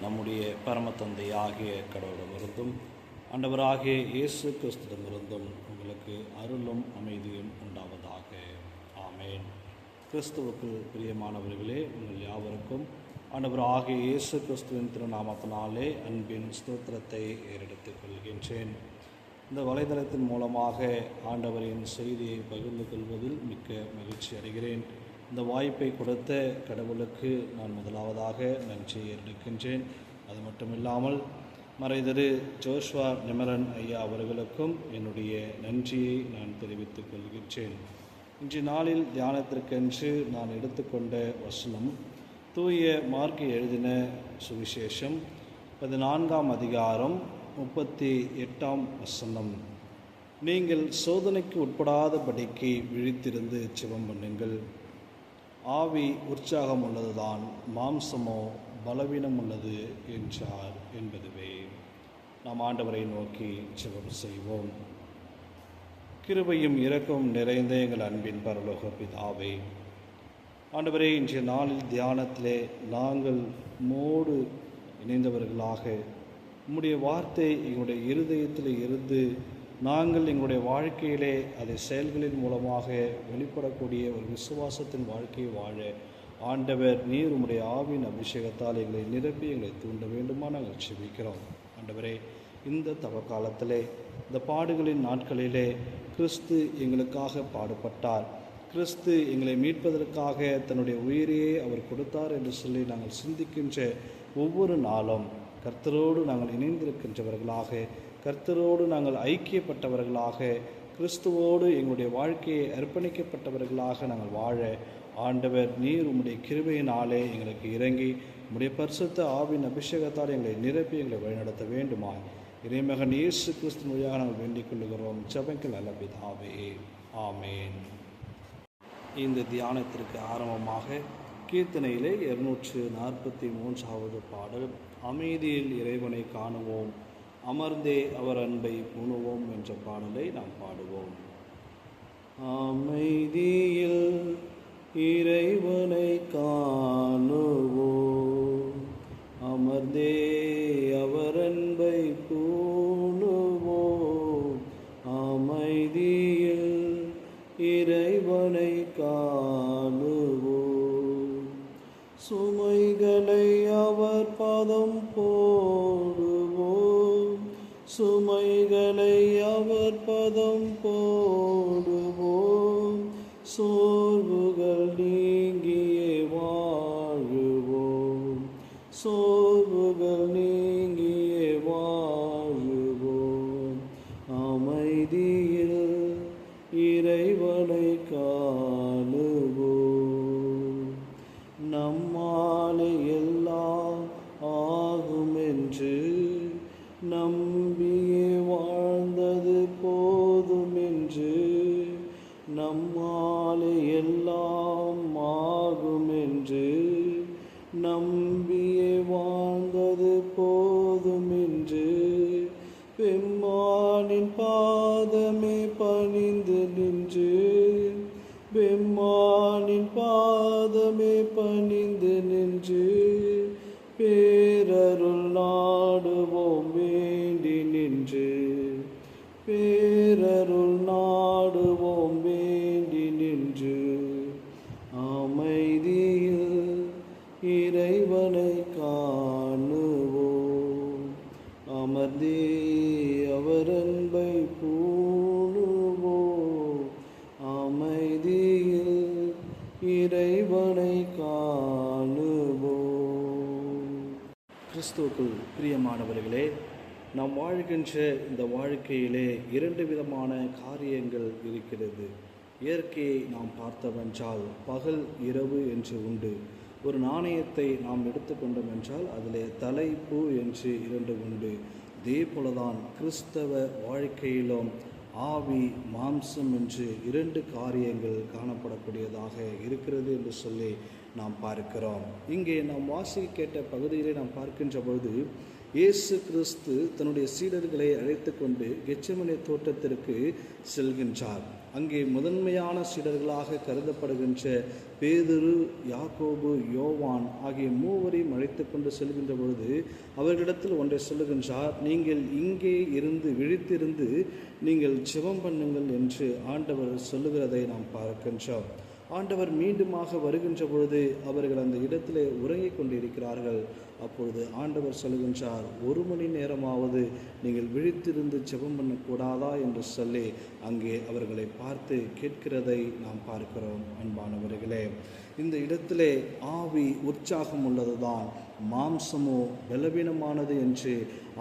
நம்முடைய பரமத்தந்தை ஆகிய கடவுளிடமிருந்தும் ஆண்டவராகிய இயேசு கிறிஸ்துவிடமிருந்தும் உங்களுக்கு அருளும் அமைதியும் உண்டாவதாக. ஆமேன். கிறிஸ்துவுக்குள் பிரியமானவர்களே, உங்கள் யாவருக்கும் ஆண்டவராகிய இயேசு கிறிஸ்துவின் திருநாமத்தினாலே அன்பின் ஸ்தோத்திரத்தை ஏறெடுத்துக் கொள்கின்றேன். இந்த வலைதளத்தின் மூலமாக ஆண்டவரின் செய்தியை பகிர்ந்து கொள்வதில் மிக்க மகிழ்ச்சி அடைகிறேன். இந்த வாய்ப்பை கொடுத்த கடவுளுக்கு நான் முதலாவதாக நன்றியை எடுக்கின்றேன். அது மட்டுமில்லாமல் மறைதிரு ஜோஷ்வா நிமலன் ஐயா அவர்களுக்கும் என்னுடைய நன்றியை நான் தெரிவித்துக் கொள்கின்றேன். இன்றைய நாளில் தியானத்திற்கென்று நான் எடுத்துக்கொண்ட வசனம் தூய மார்க் எழுதின சுவிசேஷம் 14ஆம் அதிகாரம் 38ஆம் வசனம். நீங்கள் சோதனைக்கு உட்படாதபடிக்கு விழித்திருந்து ஜெபம் பண்ணுங்கள். ஆவி உற்சாகம் உள்ளதுதான், மாம்சமோ பலவீனம் உள்ளது என்றார் என்பதுவே. நாம் ஆண்டவரை நோக்கி ஜெபம் செய்வோம். கிருபையும் இரக்கமும் நிறைந்த எங்கள் அன்பின் பரலோக பிதாவே, ஆண்டவரே, இன்றைய நாளில் தியானத்திலே நாங்கள் மோடு இணைந்தவர்களாக உம்முடைய வார்த்தை எங்களுடைய இருதயத்தில் இருந்து நாங்கள் எங்களுடைய வாழ்க்கையிலே அதை செயல்களின் மூலமாக வெளிப்படக்கூடிய ஒரு விசுவாசத்தின் வாழ்க்கையை வாழ ஆண்டவர் நீர் உம்முடைய ஆவின் அபிஷேகத்தால் எங்களை நிரப்பி எங்களை தூண்ட வேண்டுமா நாங்கள் செபிக்கிறோம். ஆண்டவரே, இந்த தவக்காலத்திலே இந்த பாடுகளின் நாட்களிலே கிறிஸ்து எங்களுக்காக பாடுபட்டார், கிறிஸ்து எங்களை மீட்பதற்காக தன்னுடைய உயிரையே அவர் கொடுத்தார் என்று சொல்லி நாங்கள் சிந்திக்கின்ற ஒவ்வொரு நாளும் கர்த்தரோடு நாங்கள் இணைந்திருக்கின்றவர்களாக, கர்த்தரோடு நாங்கள் ஐக்கியப்பட்டவர்களாக, கிறிஸ்துவோடு எங்களுடைய வாழ்க்கையை அர்ப்பணிக்கப்பட்டவர்களாக நாங்கள் வாழ ஆண்டவர் நீர் உம்முடைய கிருபையினாலே எங்களுக்கு இறங்கி உம்முடைய பரிசுத்த ஆவின் அபிஷேகத்தால் எங்களை நிரப்பி எங்களை வழிநடத்த வேண்டுமா இறைமகன் இயேசு கிறிஸ்து வழியாக நாங்கள் வேண்டிக் கொள்ளுகிறோம். ஜெபங்கள் நல்ல பிதாவே, ஆமேன். இந்த தியானத்திற்கு ஆரம்பமாக கீர்த்தனையிலே 243வது பாடல் அமைதியில் இறைவனை காணுவோம், அமர்ந்தே அவர் அன்பை உணுவோம் என்ற பாடலை நாம் பாடுவோம். அமைதியில் இறைவனை காணுவோம், அமர்ந்தே அவர் அன்பை பூணுவோம். அமைதியில் இறைவனை காணுவோம், சுமைகளை அவர் பதம் போடுவோம், சுமைகளை அவர் பதம் போடுவோம். சோர்வுகள் நீங்கியே வாழுவோம், சோர்வுகள் நீங்கியே வாழுவோம். அமைதியில் இறைவனை காணுவோம், நம்மாலே எல்லாம் ஆகும் என்று நம்பியே வாழ்ந்தது போதும் என்று, நம்மாலே எல்லாம் ஆகும் என்று நம்பியே வாழ்ந்தது போதும் என்று, பெம்மானின் பாதமே பணிந்து நின்று, பெம்மானின் பாதமே பணிந்து நின்று, பேரருள் நாடுவோம் வேண்டி நின்று, பேரருள் நாடுவோம் வேண்டி நின்று. அமைதியில் இறைவனை காணுவோம், அமர்ந்தே அவர் அன்பை பூணுவோம். அமைதியில் இறைவனை காணுவோம். கிறிஸ்துவுக்குள் பிரியமானவர்களே, நாம் வாழ்கின்ற இந்த வாழ்க்கையிலே 2 விதமான காரியங்கள் இருக்கிறது. இயற்கையை நாம் பார்த்தவென்றால் பகல் இரவு என்று உண்டு. ஒரு நாணயத்தை நாம் எடுத்துக்கொண்டோம் என்றால் அதிலே தலை பூ என்று 2 உண்டு. இதே போலதான் கிறிஸ்தவ வாழ்க்கையிலும் ஆவி மாம்சம் என்று 2 காரியங்கள் காணப்படக்கூடியதாக இருக்கிறது என்று சொல்லி நாம் பார்க்கிறோம். இங்கே நாம் வாசிக்க கேட்ட பகுதியிலே நாம் பார்க்கின்ற பொழுது இயேசு கிறிஸ்து தன்னுடைய சீடர்களை அழைத்து கொண்டு கெத்செமனே தோட்டத்திற்கு செல்கின்றார். அங்கே முதன்மையான சீடர்களாக கருதப்படுகின்ற பேதுரு, யாக்கோபு, யோவான் ஆகிய மூவரையும் அழைத்து கொண்டு செல்கின்ற பொழுது அவர்களிடத்தில் ஒன்றை சொல்லுகின்றார். நீங்கள் இங்கே இருந்து விழித்திருந்து நீங்கள் ஜெபம் பண்ணுங்கள் என்று ஆண்டவர் சொல்லுகிறதை நாம் பார்க்கின்றோம். ஆண்டவர் மீண்டுமாக வருகின்ற பொழுது அவர்கள் அந்த இடத்திலே உறங்கிக் கொண்டிருக்கிறார்கள். அப்பொழுது ஆண்டவர் சொல்லுகின்றார், 1 மணி நேரமாவது நீங்கள் விழித்திருந்து ஜெபம் பண்ணக்கூடாதா என்று சொல்லி அங்கே அவர்களை பார்த்து கேட்கிறதை நாம் பார்க்கிறோம். அன்பானவர்களே, இந்த இடத்திலே ஆவி உற்சாகம் உள்ளதுதான், மாம்சமோ பலவீனமானது என்று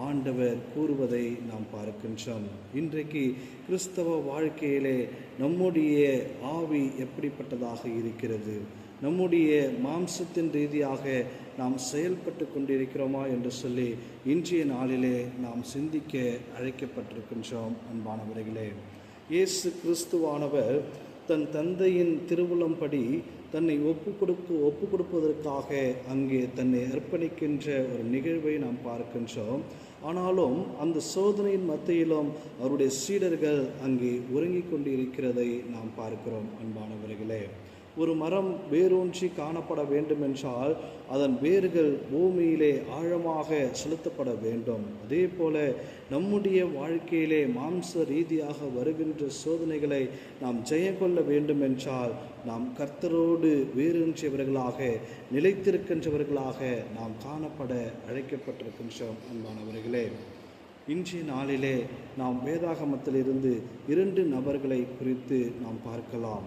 ஆண்டவர் கூறுவதை நாம் பார்க்கின்றோம். இன்றைக்கு கிறிஸ்தவ வாழ்க்கையிலே நம்முடைய ஆவி எப்படிப்பட்டதாக இருக்கிறது? நம்முடைய மாம்சத்தின் ரீதியாக நாம் செயல்பட்டு கொண்டிருக்கிறோமா என்று சொல்லி இன்றைய நாளிலே நாம் சிந்திக்க அழைக்கப்பட்டிருக்கின்றோம். அன்பானவர்களே, இயேசு கிறிஸ்துவானவர் தன் தந்தையின் திருவுளம்படி தன்னை ஒப்பு கொடுப்பதற்காக அங்கே தன்னை அர்ப்பணிக்கின்ற ஒரு நிகழ்வை நாம் பார்க்கின்றோம். ஆனாலும் அந்த சோதனையின் மத்தியிலும் அவருடைய சீடர்கள் அங்கே உறங்கிக் கொண்டு இருக்கிறதை நாம் பார்க்கிறோம். அன்பானவர்களே, ஒரு மரம் வேரூன்றி காணப்பட வேண்டும் என்றால் அதன் வேர்கள் பூமியிலே ஆழமாக செலுத்தப்பட வேண்டும். அதே போல நம்முடைய வாழ்க்கையிலே மாம்ச ரீதியாக வருகின்ற சோதனைகளை நாம் ஜெயம் கொள்ள வேண்டும் என்றால் நாம் கர்த்தரோடு வேரூன்றியவர்களாக நிலைத்திருக்கின்றவர்களாக நாம் காணப்பட அழைக்கப்பட்டிருக்கின்றோம். அன்பானவர்களே, இன்றைய நாளிலே நாம் வேதாகமத்திலிருந்து 2 நபர்களை குறித்து நாம் பார்க்கலாம்.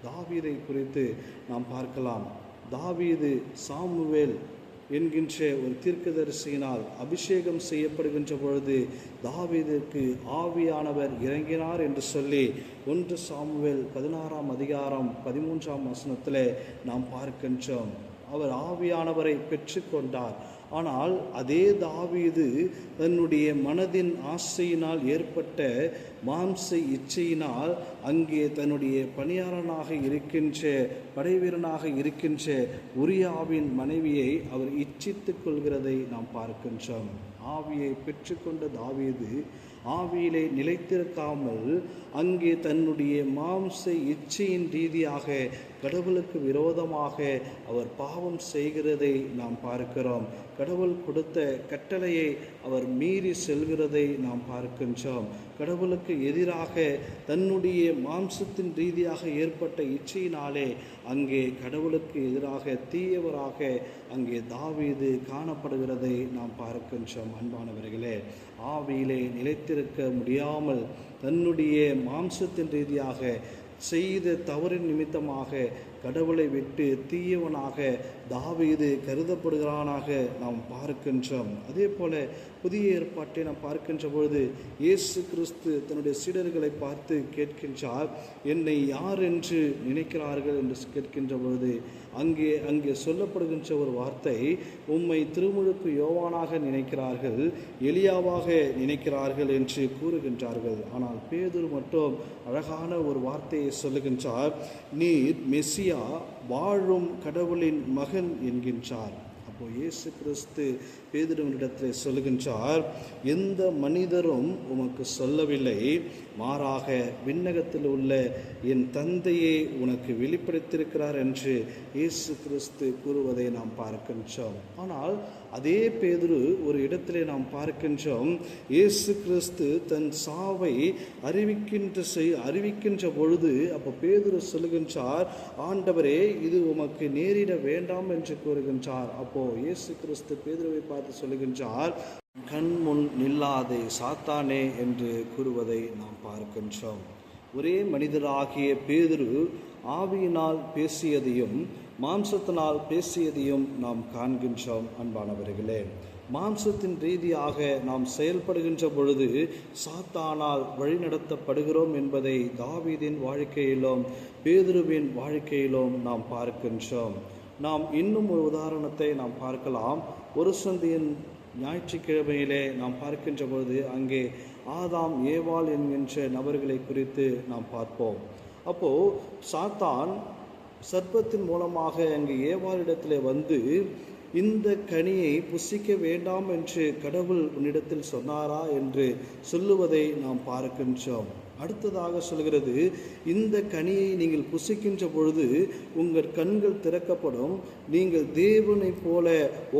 தாவீதை குறித்து நாம் பார்க்கலாம். தாவீது சாமுவேல் என்கின்ற ஒரு தீர்க்கதரிசியினால் அபிஷேகம் செய்யப்படுகின்ற பொழுது தாவீதுக்கு ஆவியானவர் இறங்கினார் என்று சொல்லி 1 சாமுவேல் 16ஆம் அதிகாரம் 13ஆம் வசனத்தில் நாம் பார்க்கின்றோம். அவர் ஆவியானவரை பெற்றுக்கொண்டார். ஆனால் அதே தாவீது தன்னுடைய மனதின் ஆசையினால் ஏற்பட்ட மாம்ச இச்சையினால் அங்கே தன்னுடைய பணியாளனாக இருக்கின்ற படைவீரனாக இருக்கின்ற உரியாவின் மனைவியை அவர் இச்சித்து கொள்கிறதை நாம் பார்க்கின்றோம். ஆவியை பெற்றுக்கொண்ட தாவீது ஆவியிலே நிலைத்திருக்காமல் அங்கே தன்னுடைய மாம்ச இச்சையின் ரீதியாக கடவுளுக்கு விரோதமாக அவர் பாவம் செய்கிறதை நாம் பார்க்கிறோம். கடவுள் கொடுத்த கட்டளையை அவர் மீறி செல்கிறதை நாம் பார்க்கின்றோம். கடவுளுக்கு எதிராக தன்னுடைய மாம்சத்தின் ரீதியாக ஏற்பட்ட இச்சையினாலே அங்கே கடவுளுக்கு எதிராக தீயவராக அங்கே தாவீது காணப்படுகிறதை நாம் பார்க்கின்றோம். அன்பானவர்களே, ஆவியிலே நிலைத்திருக்க முடியாமல் தன்னுடைய மாம்சத்தின் ரீதியாக செய்த தவறின் நிமித்தமாக கடவுளை விட்டு தீயவனாக தாவீது கருதப்படுகிறானாக நாம் பார்க்கின்றோம். அதே போல புதிய ஏற்பாட்டை நாம் பார்க்கின்ற பொழுது இயேசு கிறிஸ்து தன்னுடைய சீடர்களை பார்த்து கேட்கின்றார், என்னை யார் என்று நினைக்கிறார்கள் என்று கேட்கின்ற பொழுது அங்கே சொல்லப்படுகின்ற ஒரு வார்த்தை, உம்மை திருமுழுக்கு யோவானாக நினைக்கிறார்கள், எலியாவாக நினைக்கிறார்கள் என்று கூறுகின்றார்கள். ஆனால் பேதுரு மட்டும் அழகான ஒரு வார்த்தையை சொல்லுகின்றார், நீர் மெசியா வாழும் கடவுளின் மகன் என்கின்றார். அப்போ இயேசு கிறிஸ்து பேதுருவினிடத்தில் சொல்லுகின்றார், எந்த மனிதரும் உமக்கு சொல்லவில்லை, மாறாக விண்ணகத்தில் உள்ள என் தந்தையே உனக்கு வெளிப்படுத்தியிருக்கிறார் என்று இயேசு கிறிஸ்து கூறுவதை நாம் பார்க்கின்றோம். ஆனால் அதே பேதுரு ஒரு இடத்திலே நாம் பார்க்கின்றோம், இயேசு கிறிஸ்து தன் சாவை அறிவிக்கின்ற பொழுது அப்போ பேதுரு சொல்லுகின்றார், ஆண்டவரே இது உமக்கு நேரிட வேண்டாம் என்று கூறுகின்றார். அப்போ இயேசு கிறிஸ்து பேதுருவை பார்த்து சொல்லுகின்றார், கண் முன் நில்லாதே சாத்தானே என்று கூறுவதை நாம் பார்க்கின்றோம். ஒரே மனிதராகிய பேதுரு ஆவியினால் பேசியதையும் மாம்சத்தினால் பேசியதையும் நாம் காண்கின்றோம். அன்பானவர்களே, மாம்சத்தின் ரீதியாக நாம் செயல்படுகின்ற பொழுது சாத்தானால் வழிநடத்தப்படுகிறோம் என்பதை தாவீதின் வாழ்க்கையிலும் பேதுருவின் வாழ்க்கையிலும் நாம் பார்க்கின்றோம். நாம் இன்னும் ஒரு உதாரணத்தை நாம் பார்க்கலாம். ஒரு சந்தியின் ஞாயிற்றுக்கிழமையிலே நாம் பார்க்கின்ற பொழுது அங்கே ஆதாம் ஏவாள் என்கின்ற நபர்களை குறித்து நாம் பார்ப்போம். அப்போது சாத்தான் சர்ப்பத்தின் மூலமாக அங்கே ஏவாளிடத்தில் வந்து இந்த கனியை புசிக்க வேண்டாம் என்று கடவுள் உன்னிடத்தில் சொன்னாரா என்று சொல்லுவதை நாம் பார்க்கின்றோம். அடுத்ததாக சொல்கிறது, இந்த கனியை நீங்கள் புசிக்கின்ற பொழுது உங்கள் கண்கள் திறக்கப்படும், நீங்கள் தேவனைப் போல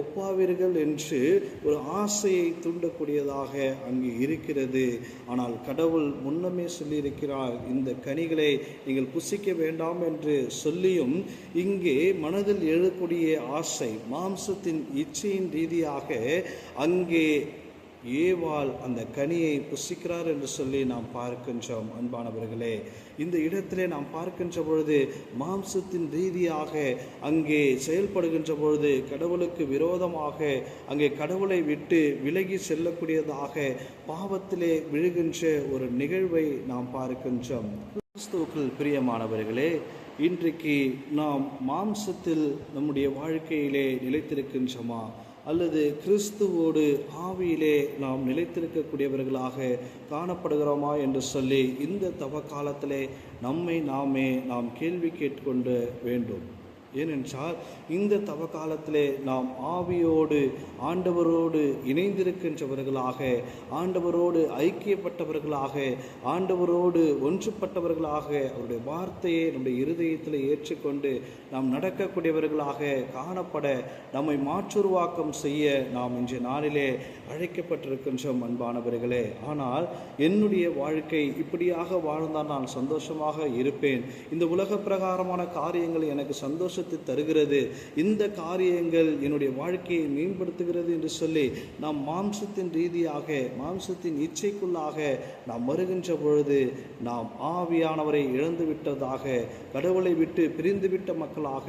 ஒப்பாவீர்கள் என்று ஒரு ஆசையை தூண்டக்கூடியதாக அங்கே இருக்கிறது. ஆனால் கடவுள் முன்னமே சொல்லியிருக்கிறார், இந்த கனிகளை நீங்கள் புசிக்க வேண்டாம் என்று சொல்லியும் இங்கே மனதில் எழக்கூடிய ஆசை, மாம்சத்தின் இச்சையின் ரீதியாக அங்கே ஏவாள் அந்த கனியை புசிக்கிறார் என்று சொல்லி நாம் பார்க்கின்றோம். அன்பானவர்களே, இந்த இடத்திலே நாம் பார்க்கின்ற பொழுது மாம்சத்தின் ரீதியாக அங்கே செயல்படுகின்ற பொழுது கடவுளுக்கு விரோதமாக அங்கே கடவுளை விட்டு விலகி செல்லக்கூடியதாக பாவத்திலே விழுகின்ற ஒரு நிகழ்வை நாம் பார்க்கின்றோம். கிறிஸ்துவுக்குள் பிரியமானவர்களே, இன்றைக்கு நாம் மாம்சத்தில் நம்முடைய வாழ்க்கையிலே நிலைத்திருக்கின்றோமா அல்லது கிறிஸ்துவோடு ஆவியிலே நாம் நிலைத்திருக்கக்கூடியவர்களாக காணப்படுகிறோமா என்று சொல்லி இந்த தவ காலத்திலே நாம் கேள்வி கேட்டுக்கொண்டு வேண்டும். ஏனென்றால் இந்த தவ காலத்திலே நாம் ஆவியோடு ஆண்டவரோடு இணைந்திருக்கின்றவர்களாக, ஆண்டவரோடு ஐக்கியப்பட்டவர்களாக, ஆண்டவரோடு ஒன்றுபட்டவர்களாக, அவருடைய வார்த்தையை நம்முடைய இருதயத்தில் ஏற்றுக்கொண்டு நாம் நடக்கக்கூடியவர்களாக காணப்பட நம்மை மாற்றுருவாக்கம் செய்ய நாம் இன்றைய நாளிலே அழைக்கப்பட்டிருக்கின்றோம். அன்பானவர்களே, ஆனால் என்னுடைய வாழ்க்கை இப்படியாக வாழ்ந்தால் நான் சந்தோஷமாக இருப்பேன், இந்த உலக பிரகாரமான காரியங்கள் எனக்கு சந்தோஷத்தை தருகிறது, இந்த காரியங்கள் என்னுடைய வாழ்க்கையை மேம்படுத்துகிறது என்று சொல்லி நாம் மாம்சத்தின் ரீதியாக மாம்சத்தின் இச்சைக்குள்ளாக நாம் வருகின்ற பொழுது நாம் ஆவியானவரை இழந்து விட்டதாக, கடவுளை விட்டு பிரிந்துவிட்ட மக்களாக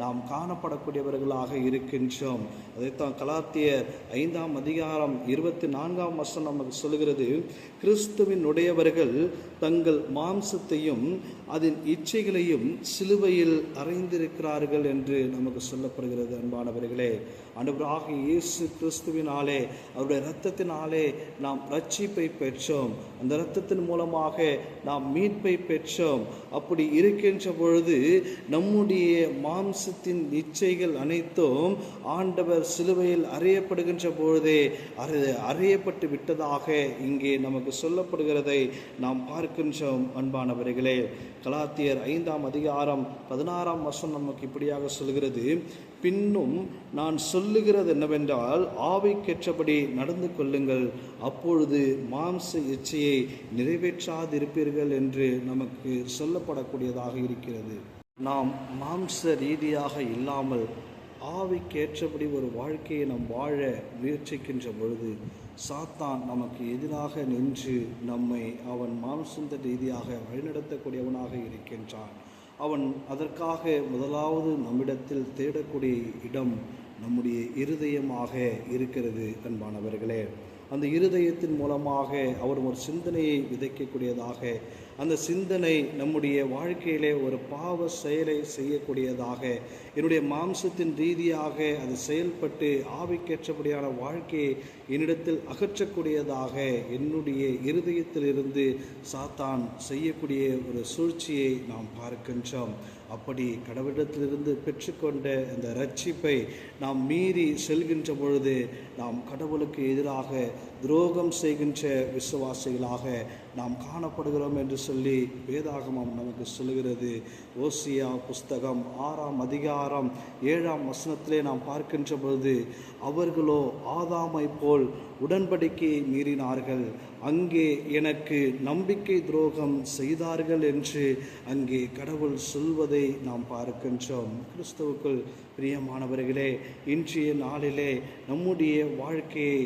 நாம் காணப்படக்கூடியவர்களாக இருக்கின்றோம். அதைத்தான் கலாத்தியர் 5ஆம் அதிகாரம் 24ஆம் வசனம் நமக்கு சொல்கிறது, கிறிஸ்துவின் உடையவர்கள் தங்கள் மாம்சத்தையும் அதன் இச்சைகளையும் சிலுவையில் அறைந்திருக்கிறார்கள் என்று நமக்கு சொல்லப்படுகிறது. அன்பானவர்களே, ஆண்டவராகிய இயேசு கிறிஸ்துவினாலே, அவருடைய இரத்தத்தினாலே நாம் ரட்சிப்பை பெற்றோம், அந்த இரத்தத்தின் மூலமாக நாம் மீட்பை பெற்றோம். அப்படி இருக்கின்ற பொழுது நம்முடைய மாம்சத்தின் இச்சைகள் அனைத்தும் ஆண்டவர் சிலுவையில் அறையப்படுகின்ற பொழுதே அறையப்பட்டு விட்டதாக இங்கே நமக்கு சொல்லப்படுகிறதை நாம் பார்க்கின்றோம். அன்பானவர்களே, கலாத்தியர் 5ஆம் அதிகாரம் 16ஆம் வசனம் நமக்கு இப்படியாக சொல்கிறது, பின்னும் நான் சொல்லுகிறது என்னவென்றால் ஆவிக்கேற்றபடி நடந்து கொள்ளுங்கள், அப்பொழுது மாம்ச இச்சையை நிறைவேற்றாதிருப்பீர்கள் என்று நமக்கு சொல்லப்படக்கூடியதாக இருக்கிறது. நாம் மாம்ச ரீதியாக இல்லாமல் ஆவிக்கேற்றபடி ஒரு வாழ்க்கையை நாம் வாழ முயற்சிக்கின்ற பொழுது சாத்தான் நமக்கு எதிராக நின்று நம்மை அவன் மாம்ச ரீதியாக வழிநடத்தக்கூடியவனாக இருக்கின்றான். அவன் அதற்காக முதலாவது நம்மிடத்தில் தேடக்கூடிய இடம் நம்முடைய இருதயமாக இருக்கிறது. அன்பானவர்களே, அந்த இருதயத்தின் மூலமாக அவர் ஒரு சிந்தனையை விதைக்கக்கூடியதாக, அந்த சிந்தனை நம்முடைய வாழ்க்கையிலே ஒரு பாவ செயலை செய்யக்கூடியதாக, என்னுடைய மாம்சத்தின் ரீதியாக அது செயல்பட்டு ஆவிக்கேற்றபடியான வாழ்க்கையை என்னிடத்தில் அகற்றக்கூடியதாக என்னுடைய இருதயத்திலிருந்து சாத்தான் செய்யக்கூடிய ஒரு சூழ்ச்சியை நாம் பார்க்கின்றோம். அப்படி கடவுளிடத்திலிருந்து பெற்றுக்கொண்ட அந்த ரட்சிப்பை நாம் மீறி செல்கின்ற பொழுது நாம் கடவுளுக்கு எதிராக துரோகம் செய்கின்ற விசுவாசிகளாக நாம் காணப்படுகிறோம் என்று சொல்லி வேதாகமம் நமக்கு சொல்கிறது. ஓசியா புஸ்தகம் 6ஆம் அதிகாரம் 7ஆம் வசனத்திலே நாம் பார்க்கின்ற பொழுது, அவர்களோ ஆதாமை போல் உடன்படிக்கையை மீறினார்கள், அங்கே எனக்கு நம்பிக்கை துரோகம் செய்தார்கள் என்று அங்கே கடவுள் சொல்வதை நாம் பார்க்கின்றோம். கிறிஸ்துவுக்குள் பிரியமானவர்களே, இன்றைய நாளிலே நம்முடைய வாழ்க்கையை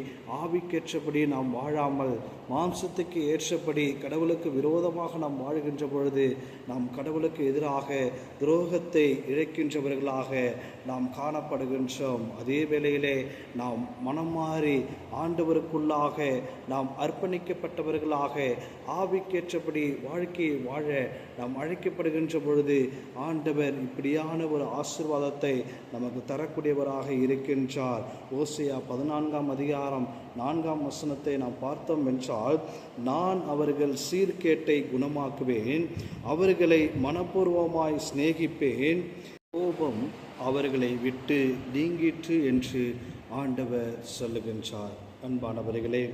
ஆவிக்கேற்றபடி நாம் வாழாமல் மாம்சத்துக்கு ஏற்றபடி கடவுளுக்கு விரோதமாக நாம் வாழ்கின்ற பொழுது நாம் கடவுளுக்கு எதிராக துரோகத்தை இழைக்கின்றவர்களாக நாம் காணப்படுகின்றோம். அதே வேளையிலே நாம் மனம் மாறி ஆண்டவருக்குள்ளாக நாம் அர்ப்பணிக்கப்பட்டவர்களாக ஆவிக்கேற்றபடி வாழ்க்கையை வாழ நாம் அழைக்கப்படுகின்ற பொழுது ஆண்டவர் இப்படியான ஒரு ஆசீர்வாதத்தை நமக்கு தரக்கூடியவராக இருக்கின்றார். ஓசியா 14ஆம் அதிகாரம் 4ஆம் வசனத்தை நாம் பார்த்தோம் என்றால், என்றால், நான் அவர்கள் சீர்கேட்டை குணமாக்குவேன், அவர்களை மனப்பூர்வமாய் சிநேகிப்பேன், கோபம் அவர்களை விட்டு நீங்கிற்று என்று ஆண்டவர் சொல்லுகின்றார். அன்பானவர்களே,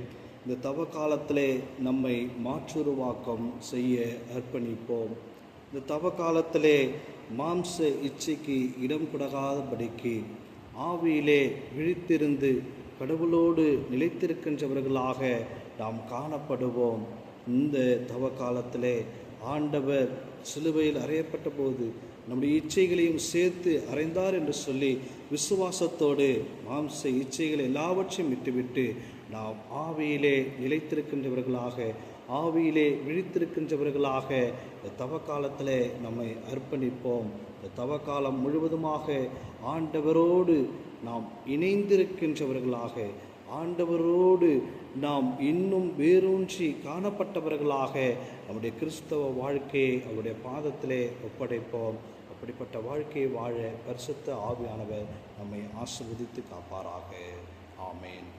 இந்த தவ காலத்திலே நம்மை மாற்றுருவாக்கம் செய்ய அர்ப்பணிப்போம். இந்த தவ காலத்திலே மாம்ச இச்சைக்கு இடம் கொடுக்காதபடிக்கு ஆவியிலே விழித்திருந்து கடவுளோடு நிலைத்திருக்கின்றவர்களாக நாம் காணப்படுவோம். இந்த தவ காலத்திலே ஆண்டவர் சிலுவையில் அறையப்பட்ட போது நம்முடைய இச்சைகளையும் சேர்த்து அறைந்தார் என்று சொல்லி விசுவாசத்தோடு மாம்ச இச்சைகள் எல்லாவற்றையும் விட்டுவிட்டு நாம் ஆவியிலே நிலைத்திருக்கின்றவர்களாக, ஆவியிலே விழித்திருக்கின்றவர்களாக இந்த தவ காலத்திலே நம்மை அர்ப்பணிப்போம். இந்த தவ காலம் முழுவதுமாக ஆண்டவரோடு நாம் இணைந்திருக்கின்றவர்களாக, ஆண்டவரோடு நாம் இன்னும் வேரூன்றி காணப்பட்டவர்களாக நம்முடைய கிறிஸ்தவ வாழ்க்கையை அவருடைய பாதத்திலே ஒப்படைப்போம். அப்படிப்பட்ட வாழ்க்கையை வாழ பரிசுத்த ஆவியானவர் நம்மை ஆசீர்வதித்து காப்பாராக. ஆமேன்.